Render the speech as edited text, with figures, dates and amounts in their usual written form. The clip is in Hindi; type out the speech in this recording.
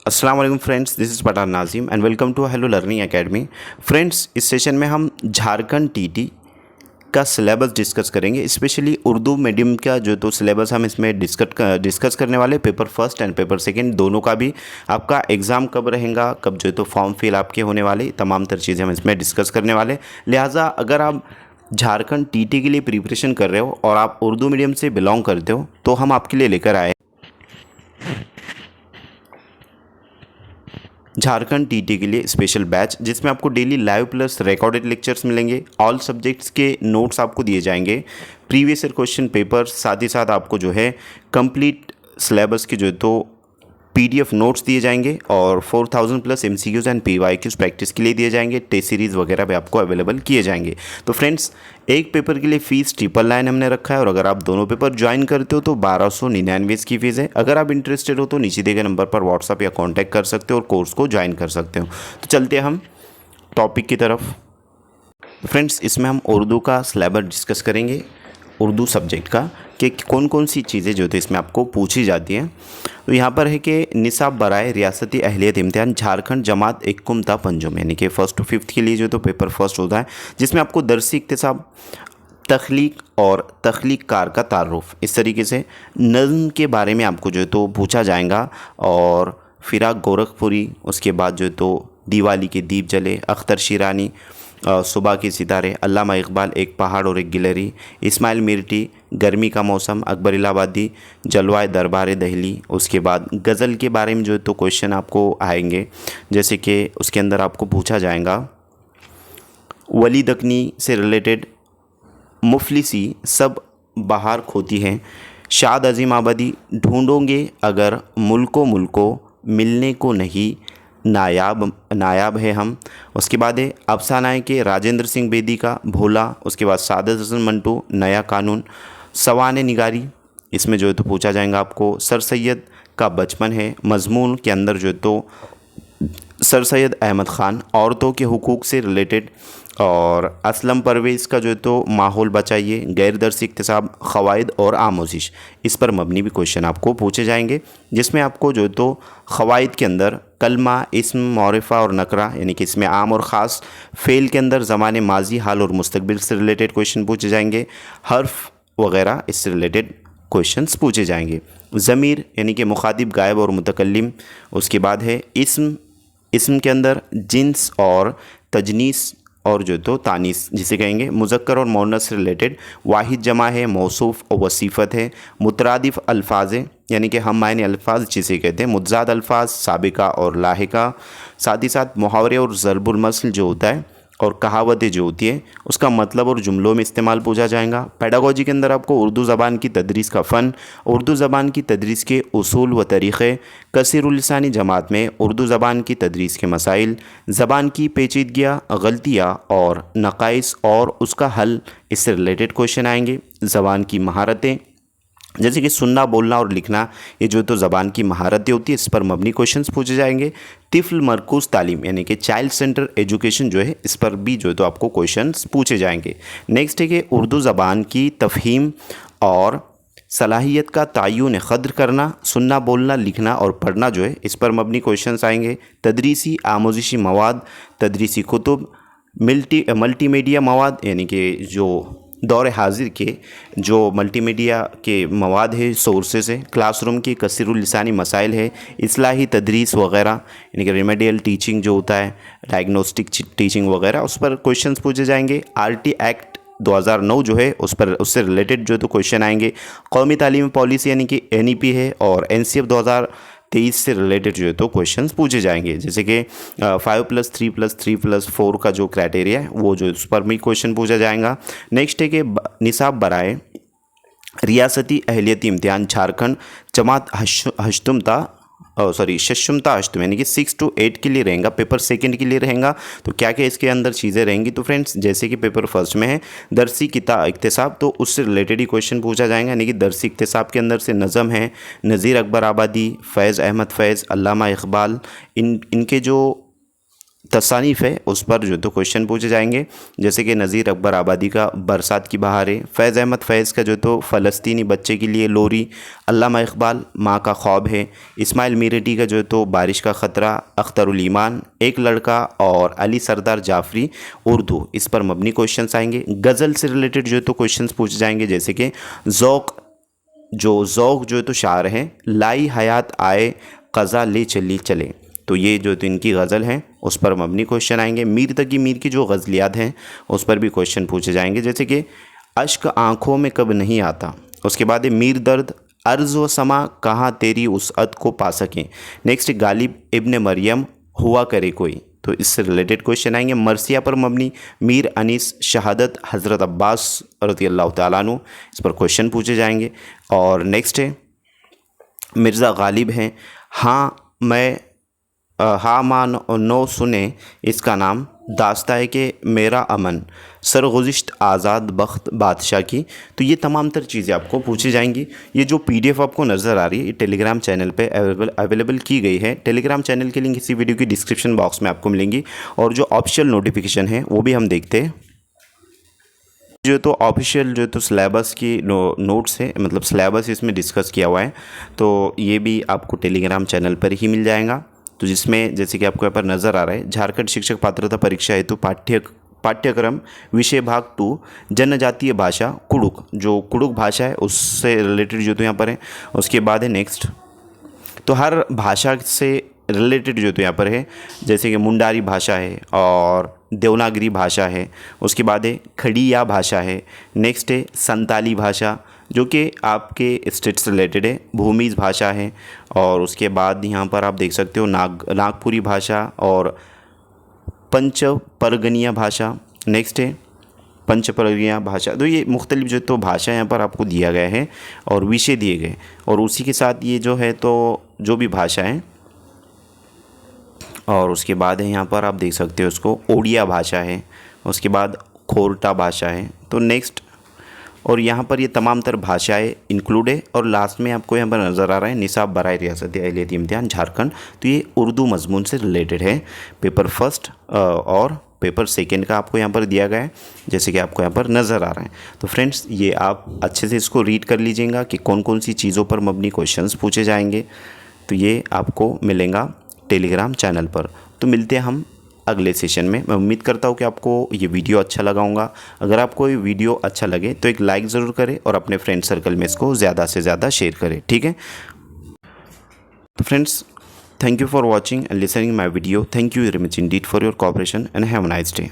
अस्सलाम वालेकुम friends, this is Pathan Nazim and welcome to hello learning academy. Friends, इस सेशन में हम झारखंड टीटी का सिलेबस डिस्कस करेंगे। स्पेशली उर्दू मीडियम का जो तो सिलेबस हम इसमें डिस्कस करने वाले, paper first and paper second दोनों का भी। आपका एग्ज़ाम कब रहेगा, कब जो तो फॉर्म फिल आपके होने वाले, तमाम तर चीज़ें हम इसमें डिस्कस करने वाले। लिहाजा अगर आप झारखंड टीटी के लिए प्रिपरेशन कर रहे हो और आप उर्दू मीडियम से बिलोंग करते हो तो हम आपके लिए लेकर आए झारखंड टीटी के लिए स्पेशल बैच, जिसमें आपको daily live plus recorded lectures मिलेंगे। ऑल सब्जेक्ट्स के नोट्स आपको दिए जाएंगे, प्रीवियस ईयर क्वेश्चन पेपर, साथ ही साथ आपको जो है कंप्लीट सिलेबस के जो है तो पीडीएफ नोट्स दिए जाएंगे और 4000 plus MCQs and PYQs practice के लिए दिए जाएंगे। टेस्ट सीरीज़ वगैरह भी आपको अवेलेबल किए जाएंगे। तो फ्रेंड्स, एक पेपर के लिए फ़ीस 999 हमने रखा है और अगर आप दोनों पेपर ज्वाइन करते हो तो 1299 इसकी फ़ीस है। अगर आप इंटरेस्टेड हो तो नीचे दिए गए नंबर पर व्हाट्सअप या कॉन्टैक्ट कर सकते हो और कोर्स को ज्वाइन कर सकते हो। तो चलते हैं हम टॉपिक की तरफ। फ्रेंड्स, इसमें हम उर्दू का सिलेबस डिस्कस करेंगे, उर्दू सब्जेक्ट का, कि कौन कौन सी चीज़ें जो थे इसमें आपको पूछी जाती हैं। तो यहाँ पर है कि निसाब बराए रियासती अहलियत इम्तिहान झारखंड जमात इक्कुमता पंजुम, यानी कि फर्स्ट टू फिफ्थ के लिए जो तो पेपर फर्स्ट होता है, जिसमें आपको दरसी इक्तिसाब, तख्लीक और तख्लीक कार का तारुफ, इस तरीके से नज़्म के बारे में आपको जो है तो पूछा जाएगा। और फिराक गोरखपुरी, उसके बाद जो है तो दिवाली के दीप जले, अख्तर शिरानी, सुबह के सितारे, अल्लामा इकबाल, एक पहाड़ और एक गिलहरी, इस्माइल मिर्टी, गर्मी का मौसम, अकबर इलाहाबादी, जलवाए दरबार दहली। उसके बाद गज़ल के बारे में जो है तो क्वेश्चन आपको आएंगे, जैसे कि उसके अंदर आपको पूछा जाएगा वली दकनी से रिलेटेड, मुफलिसी सब बहार खोती हैं, शाद अजीम आबादी, ढूंढोगे अगर मुल्को मुल्को मिलने को नहीं, नायाब है हम। उसके बाद है अफसानाए के राजेंद्र सिंह बेदी का भोला। उसके बाद सादत हसन मंटू, नया कानून, सवान निगारी, इसमें जो है तो पूछा जाएगा आपको सर सैयद का बचपन है। मजमून के अंदर जो है तो सर सैयद अहमद ख़ान, औरतों के हुकूक से रिलेटेड, और असलम परवेज़ का जो है तो माहौल बचाइए, गैर दरसी इक्तिसाब, ख़वाइद और आमोजिश, इस पर मबनी भी क्वेश्चन आपको पूछे जाएंगे, जिसमें आपको जो है तो ख़वाइद के अंदर कलमा, इस्म, मौरिफ़ा और नकरा, यानी कि इसमें आम और ख़ास, फ़ेल के अंदर ज़माने माजी, हाल और मुस्तकबिल से रिलेटेड क्वेश्चन पूछे जाएंगे, हर्फ वगैरह इससे रिलेटेड क्वेश्चंस पूछे जाएंगे। ज़मीर यानी कि मुखातिब, गायब और मुतकल्लिम। उसके बाद है इस्म के अंदर जिन्स और तजनीस और जो तो तानीस जिसे कहेंगे, मुज़क्कर और मुअन्नस से रिलेटेड, वाहिद जमा है, मौसूफ़ और वसीफ़त है, मुतरादिफ़ अल्फाज है, यानी कि हम मायने अल्फाज जिसे कहते हैं, मुतज़ाद अल्फाज, साबिका और लाहिका, साथ ही साथ मुहावरे और ज़रबुल मसल जो होता है और कहावतें जो होती है उसका मतलब और जुमलों में इस्तेमाल पूछा जाएगा। पेडागोजी के अंदर आपको उर्दू ज़बान की तदरीस का फ़न, उर्दू ज़बान की तदरीस के उसूल व तरीक़े, कसीरुल लिसानी जमात में उर्दू ज़बान की तदरीस के मसाइल, ज़बान की पेचीदगियाँ, गलतियाँ और नक़ाइस और उसका हल, इससे रिलेटेड क्वेश्चन आएंगे। ज़बान की महारतें, जैसे कि सुनना, बोलना और लिखना, ये जो तो ज़बान की महारतें होती है, इस पर मबनी क्वेश्चंस पूछे जाएंगे। तिफ़्ल मरकूज़ तालीम, यानी कि चाइल्ड सेंटर एजुकेशन जो है, इस पर भी जो है तो आपको क्वेश्चंस पूछे जाएंगे। नेक्स्ट है कि उर्दू ज़बान की तफ़हीम और सलाहियत का तयन क़द्र करना, सुनना, बोलना, लिखना और पढ़ना जो है, इस पर मबनी क्वेश्चंस आएंगे। तदरीसी आमोजिशी मवाद, तदरीसी कुतुब, मल्टीमीडिया मवाद, यानी कि जो दौर हाजिर के जो मल्टीमीडिया के मवाद है, सोर्सेस है, क्लासरूम की कसीरुल लिसानी मसाइल है, इस्लाही तदरीस वगैरह, यानी कि रेमेडियल टीचिंग जो होता है, डायग्नोस्टिक टीचिंग वगैरह, उस पर क्वेश्चंस पूछे जाएंगे। आरटी एक्ट 2009 जो है उस पर, उससे रिलेटेड जो तो क्वेश्चन आएंगे। कौमी तालीमी पॉलिसी यानी कि एनईपी है और एनसीएफ 2023 से रिलेटेड जो है तो क्वेश्चंस पूछे जाएंगे, जैसे कि 5+3+3+4 का जो क्राइटेरिया है वो जो उस पर भी क्वेश्चन पूछा जाएगा। नेक्स्ट है कि निसाब बराए रियासती अहलियती इम्तिहान झारखंड जमात शशुमता अष्टम, यानी कि 6 to 8 के लिए रहेगा, पेपर सेकंड के लिए रहेगा। तो क्या क्या इसके अंदर चीज़ें रहेंगी, तो फ्रेंड्स जैसे कि पेपर फर्स्ट में है दरसी इक्तिसाब, तो उससे रिलेटेड ही क्वेश्चन पूछा जाएगा, यानी कि दरसी इक्तिसाब के अंदर से नज़म है, नज़ीर अकबर आबादी, फैज़ अहमद फैज़, अल्लामा इकबाल, इनके जो तसानीफ़ है उस पर जो तो क्वेश्चन पूछे जाएंगे, जैसे कि नज़ीर अकबर आबादी का बरसात की बहारें, फैज़ अहमद फैज़ का जो तो फ़लस्तीनी बच्चे के लिए लोरी, अल्लामा इकबाल माँ का ख्वाब है, इस्माइल मीरटी का जो तो बारिश का ख़तरा, अख्तरुल ईमान, एक लड़का और अली सरदार जाफरी उर्दू, इस पर मबनी क्वेश्चन आएंगे। गज़ल से रिलेटेड जो तो क्वेश्चन पूछे जाएंगे, जैसे कि ज़ौक़ जो तो शार हैं, लाई हयात आए क़ज़ा ले चली चले, तो ये जो तो इनकी गज़ल हैं उस पर मबनी क्वेश्चन आएंगे। मीर तकी मीर की जो गज़लियात हैं उस पर भी क्वेश्चन पूछे जाएंगे, जैसे कि अश्क आँखों में कब नहीं आता, उसके बाद है मीर दर्द, अर्ज़ व समा कहाँ तेरी उसअत को पा सकें। नेक्स्ट गालिब इब्न मरियम, हुआ करे कोई, तो इससे रिलेटेड क्वेश्चन आएंगे। मरसिया पर मबनी, मीर अनीस, शहादत हज़रत अब्बास रज़ी अल्लाह तआला अन्हु, इस पर क्वेश्चन पूछे जाएंगे। और नेक्स्ट है मिर्ज़ा गालिब हैं, हाँ माँ नो सुने, इसका नाम दास्ता है कि मेरा अमन, सरगुज़िश्त आज़ाद बख्त बादशाह की, तो ये तमाम तर चीज़ें आपको पूछी जाएंगी। ये जो पीडीएफ आपको नज़र आ रही है ये टेलीग्राम चैनल पे अवेलेबल की गई है। टेलीग्राम चैनल के लिंक इसी वीडियो की डिस्क्रिप्शन बॉक्स में आपको मिलेंगी। और जो ऑफिशियल नोटिफिकेशन है वो भी हम देखते हैं। जो तो ऑफिशियल जो तो सिलेबस की नोट्स है, मतलब सिलेबस इसमें डिस्कस किया हुआ है, तो ये भी आपको टेलीग्राम चैनल पर ही मिल जाएगा। तो जिसमें जैसे कि आपको यहाँ पर नज़र आ रहा है, झारखंड शिक्षक पात्रता परीक्षा हेतु पाठ्यक्रम विषय भाग 2 जनजातीय भाषा कुड़ुक, जो कुड़ुक भाषा है उससे रिलेटेड जो तो यहाँ पर है। उसके बाद है नेक्स्ट, तो हर भाषा से रिलेटेड जो तो यहाँ पर है, जैसे कि मुंडारी भाषा है और देवनागरी भाषा है, उसके बाद है खड़िया भाषा है, नेक्स्ट है संताली भाषा जो कि आपके स्टेट से रिलेटेड है, भूमिज भाषा है, और उसके बाद यहाँ पर आप देख सकते हो नागपुरी भाषा और पंच परगनिया भाषा, नेक्स्ट है पंच परगनिया भाषा। तो ये मुख्तलिफ जो तो भाषा यहाँ पर आपको दिया गया है और विषय दिए गए, और उसी के साथ ये जो है तो जो भी भाषा है, और उसके बाद है यहाँ पर आप देख सकते हो उसको ओडिया भाषा है, उसके बाद खोरटा भाषा है, तो नेक्स्ट, और यहाँ पर ये तमाम तर भाषाएं इंक्लूड है। और लास्ट में आपको यहाँ पर नज़र आ रहा है निसाब बराए रियासती अहलियती इम्तिहान झारखंड, तो ये उर्दू मजमून से रिलेटेड है। पेपर फर्स्ट और पेपर सेकेंड का आपको यहाँ पर दिया गया है, जैसे कि आपको यहाँ पर नज़र आ रहा है। तो फ्रेंड्स ये आप अच्छे से इसको रीड कर लीजिएगा कि कौन कौन सी चीज़ों पर मबनी क्वेश्चंस पूछे जाएंगे, तो ये आपको मिलेगा टेलीग्राम चैनल पर। तो मिलते हैं हम अगले सेशन में। मैं उम्मीद करता हूँ कि आपको ये वीडियो अच्छा लगा होगा। अगर आपको ये वीडियो अच्छा लगे तो एक लाइक ज़रूर करें और अपने फ्रेंड सर्कल में इसको ज़्यादा से ज़्यादा शेयर करें, ठीक है। तो friends, thank you for watching and listening my video. Thank you very much Indeed for your cooperation and have a nice day.